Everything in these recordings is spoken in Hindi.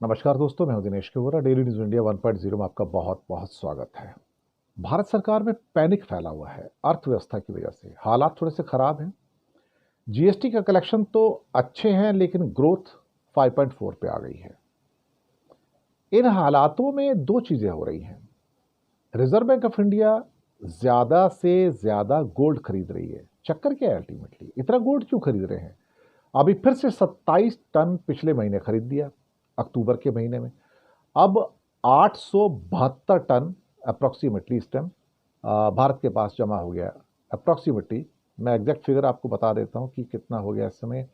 नमस्कार दोस्तों, मैं हूं Dinesh kewra. Daily news India 1.0 में आपका बहुत बहुत स्वागत है। भारत सरकार में पैनिक फैला हुआ है अर्थव्यवस्था की वजह से। हालात थोड़े से खराब हैं। जीएसटी का कलेक्शन तो अच्छे हैं, लेकिन ग्रोथ 5.4 पे आ गई है। इन हालातों में दो चीजें हो रही हैं। रिजर्व बैंक ऑफ इंडिया ज्यादा से ज्यादा गोल्ड खरीद रही है। चक्कर क्या है? अल्टीमेटली इतना गोल्ड क्यों खरीद रहे हैं? अभी फिर से 27 टन पिछले महीने खरीद दिया, अक्टूबर के महीने में। अब 872 टन अप्रॉक्सीमेटली इस टाइम भारत के पास जमा हो गया। अप्रॉक्सीमेटली मैं एग्जैक्ट फिगर आपको बता देता हूं कि कितना हो गया इस समय।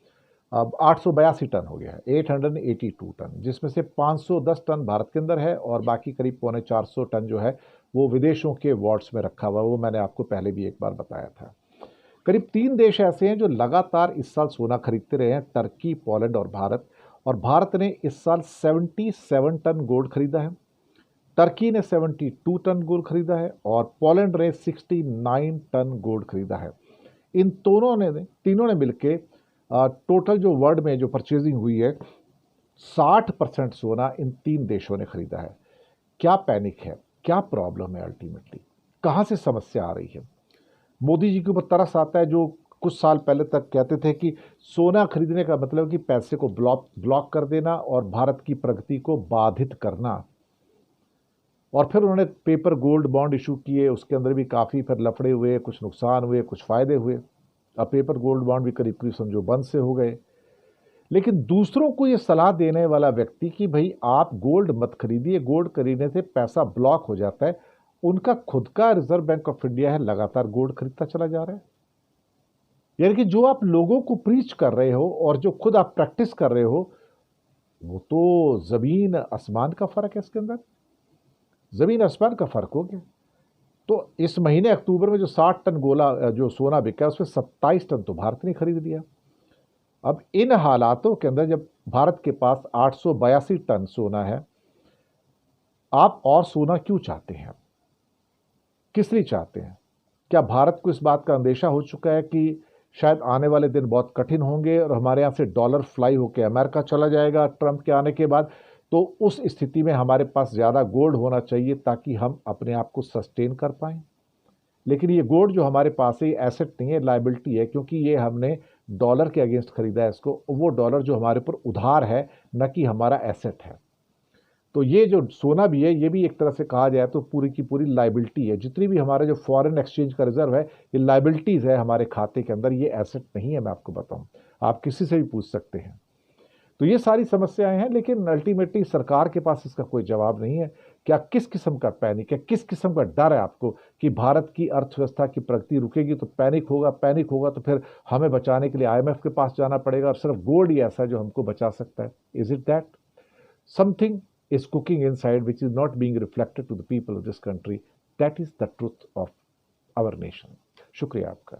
अब 882 टन हो गया है, 882 टन, जिसमें से 510 टन भारत के अंदर है और बाकी करीब 350 टन जो है वो विदेशों के वॉर्ड्स में रखा हुआ है। वो मैंने आपको पहले भी एक बार बताया था। करीब 3 देश ऐसे हैं जो लगातार इस साल सोना खरीदते रहे हैं, टर्की, पोलैंड और भारत। और भारत ने इस साल 77 टन गोल्ड खरीदा है, टर्की ने 72 टन गोल्ड खरीदा है और पोलैंड ने 69 टन गोल्ड खरीदा है। इन तीनों ने मिलके टोटल जो वर्ल्ड में जो परचेजिंग हुई है, 60% सोना इन 3 देशों ने खरीदा है। क्या पैनिक है? क्या प्रॉब्लम है? अल्टीमेटली कहां से समस्या आ रही है? मोदी जी के ऊपर तरस आता है, जो कुछ साल पहले तक कहते थे कि सोना खरीदने का मतलब कि पैसे को ब्लॉक कर देना और भारत की प्रगति को बाधित करना। और फिर उन्होंने पेपर गोल्ड बॉन्ड इशू किए, उसके अंदर भी काफ़ी फिर लफड़े हुए, कुछ नुकसान हुए, कुछ फ़ायदे हुए। अब पेपर गोल्ड बॉन्ड भी करीब करीब समझो बंद से हो गए। लेकिन दूसरों को ये सलाह देने वाला व्यक्ति कि भाई आप गोल्ड मत खरीदिए, गोल्ड खरीदने से पैसा ब्लॉक हो जाता है, उनका खुद का रिजर्व बैंक ऑफ इंडिया है, लगातार गोल्ड खरीदता चला जा रहा है। यानी कि जो आप लोगों को प्रीच कर रहे हो और जो खुद आप प्रैक्टिस कर रहे हो, वो तो जमीन आसमान का फर्क है। इसके अंदर जमीन आसमान का फर्क हो गया। तो इस महीने अक्टूबर में जो 60 टन गोला जो सोना बिका, उसमें 27 टन तो भारत ने खरीद लिया। अब इन हालातों के अंदर जब भारत के पास 882 टन सोना है, आप और सोना क्यों चाहते हैं? किस लिए चाहते हैं? क्या भारत को इस बात का अंदेशा हो चुका है कि शायद आने वाले दिन बहुत कठिन होंगे और हमारे यहाँ से डॉलर फ्लाई होकर अमेरिका चला जाएगा ट्रंप के आने के बाद? तो उस स्थिति में हमारे पास ज़्यादा गोल्ड होना चाहिए ताकि हम अपने आप को सस्टेन कर पाएं। लेकिन ये गोल्ड जो हमारे पास है, एसेट नहीं है, लाइबिलिटी है, क्योंकि ये हमने डॉलर के अगेंस्ट खरीदा है इसको। वो डॉलर जो हमारे ऊपर उधार है, न कि हमारा एसेट है। तो ये जो सोना भी है, ये भी एक तरह से कहा जाए तो पूरी की पूरी लाइबिलिटी है। जितनी भी हमारे जो फॉरेन एक्सचेंज का रिजर्व है, ये लाइबिलिटीज है हमारे खाते के अंदर, ये एसेट नहीं है। मैं आपको बताऊं, आप किसी से भी पूछ सकते हैं। तो ये सारी समस्याएं हैं, लेकिन अल्टीमेटली सरकार के पास इसका कोई जवाब नहीं है। क्या किस किस्म का पैनिक है, किस किस्म का डर है आपको कि भारत की अर्थव्यवस्था की प्रगति रुकेगी तो पैनिक होगा, पैनिक होगा तो फिर हमें बचाने के लिए आईएमएफ के पास जाना पड़ेगा और सिर्फ गोल्ड ही ऐसा है जो हमको बचा सकता है? Is it that something is cooking inside which is not being reflected to the people of this country? That is the truth of our nation. शुक्रिया आपका।